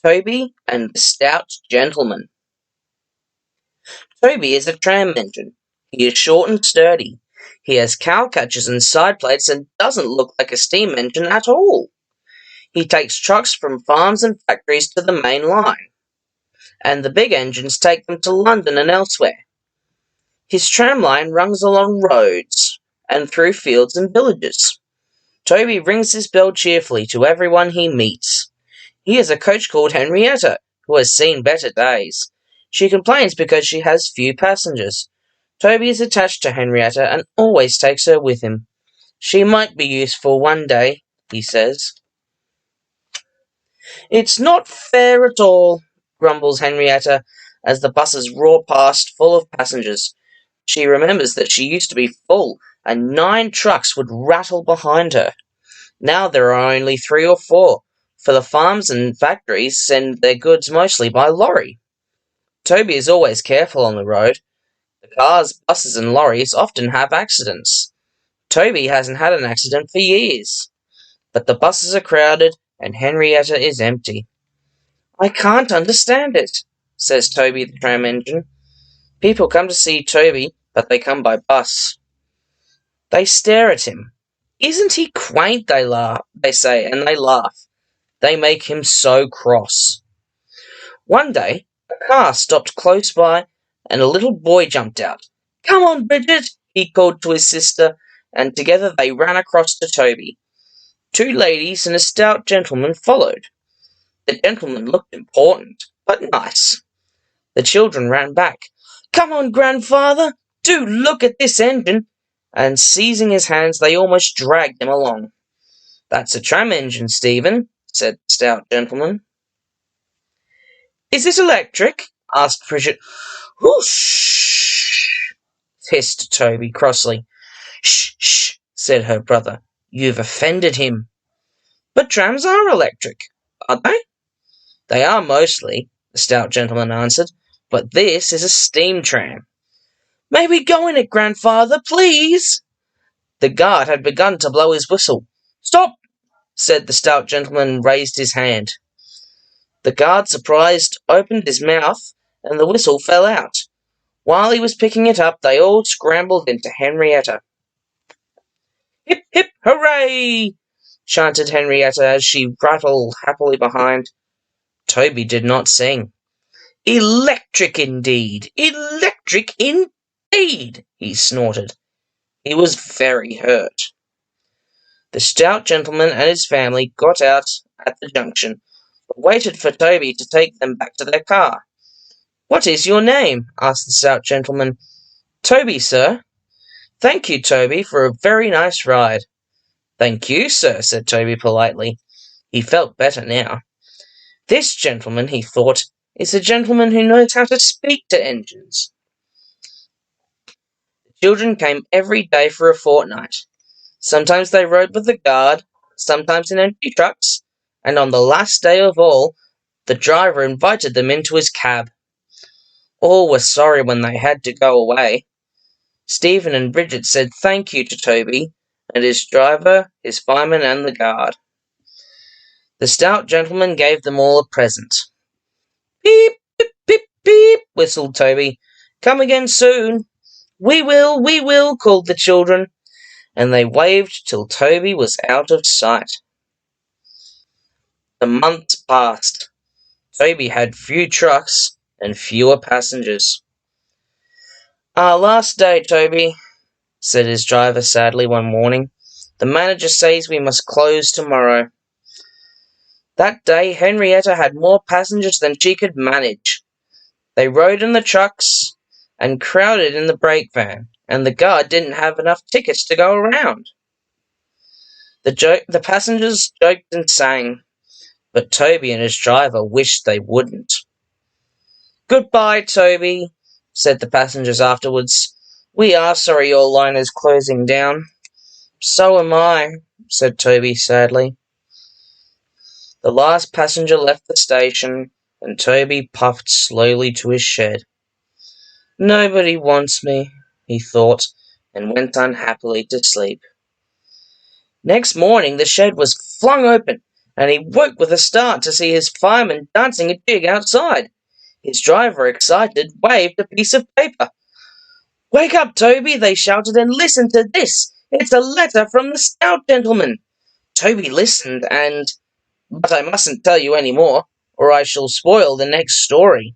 Toby and the Stout Gentleman. Toby is a tram engine. He is short and sturdy. He has cow catchers and side plates and doesn't look like a steam engine at all. He takes trucks from farms and factories to the main line, and the big engines take them to London and elsewhere. His tram line runs along roads and through fields and villages. Toby rings his bell cheerfully to everyone he meets. He has a coach called Henrietta, who has seen better days. She complains because she has few passengers. Toby is attached to Henrietta and always takes her with him. She might be useful one day, he says. It's not fair at all, grumbles Henrietta, as the buses roar past full of passengers. She remembers that she used to be full, and 9 trucks would rattle behind her. Now there are only 3 or 4, for the farms and factories send their goods mostly by lorry. Toby is always careful on the road. The cars, buses and lorries often have accidents. Toby hasn't had an accident for years. But the buses are crowded and Henrietta is empty. I can't understand it, says Toby the tram engine. People come to see Toby, but they come by bus. They stare at him. Isn't he quaint, they say, and they laugh. They make him so cross. One day, a car stopped close by, and a little boy jumped out. Come on, Bridget, he called to his sister, and together they ran across to Toby. 2 ladies and a stout gentleman followed. The gentleman looked important, but nice. The children ran back. Come on, grandfather, do look at this engine. And seizing his hands, they almost dragged him along. That's a tram engine, Stephen, said the stout gentleman. Is it electric? Asked Bridget. Whoosh! Hissed Toby crossly. Shh, shh, said her brother. You've offended him. But trams are electric, aren't they? They are mostly, the stout gentleman answered, but this is a steam tram. May we go in it, grandfather, please? The guard had begun to blow his whistle. Stop, said the stout gentleman and raised his hand. The guard, surprised, opened his mouth, and the whistle fell out. While he was picking it up, they all scrambled into Henrietta. Hip, hip, hooray! Chanted Henrietta as she rattled happily behind. Toby did not sing. Electric indeed! Electric indeed! He snorted. He was very hurt. The stout gentleman and his family got out at the junction, but waited for Toby to take them back to their car. What is your name? Asked the stout gentleman. Toby, sir. Thank you, Toby, for a very nice ride. Thank you, sir, said Toby politely. He felt better now. This gentleman, he thought, is a gentleman who knows how to speak to engines. The children came every day for a fortnight. Sometimes they rode with the guard, sometimes in empty trucks, and on the last day of all, the driver invited them into his cab. All were sorry when they had to go away. Stephen and Bridget said thank you to Toby, and his driver, his fireman, and the guard. The stout gentleman gave them all a present. Beep, beep, beep, beep, whistled Toby. Come again soon. We will, called the children, and they waved till Toby was out of sight. The months passed. Toby had few trucks and fewer passengers. Our last day, Toby, said his driver sadly one morning. The manager says we must close tomorrow. That day Henrietta had more passengers than she could manage. They rode in the trucks and crowded in the brake van, and the guard didn't have enough tickets to go around. The passengers joked and sang, but Toby and his driver wished they wouldn't. Goodbye, Toby, said the passengers afterwards. We are sorry your line is closing down. So am I, said Toby sadly. The last passenger left the station, and Toby puffed slowly to his shed. Nobody wants me, he thought, and went unhappily to sleep. Next morning the shed was flung open, and he woke with a start to see his fireman dancing a jig outside. His driver, excited, waved a piece of paper. "Wake up, Toby," they shouted, "and listen to this. It's a letter from the Stout gentleman." Toby listened, but I mustn't tell you any more, or I shall spoil the next story.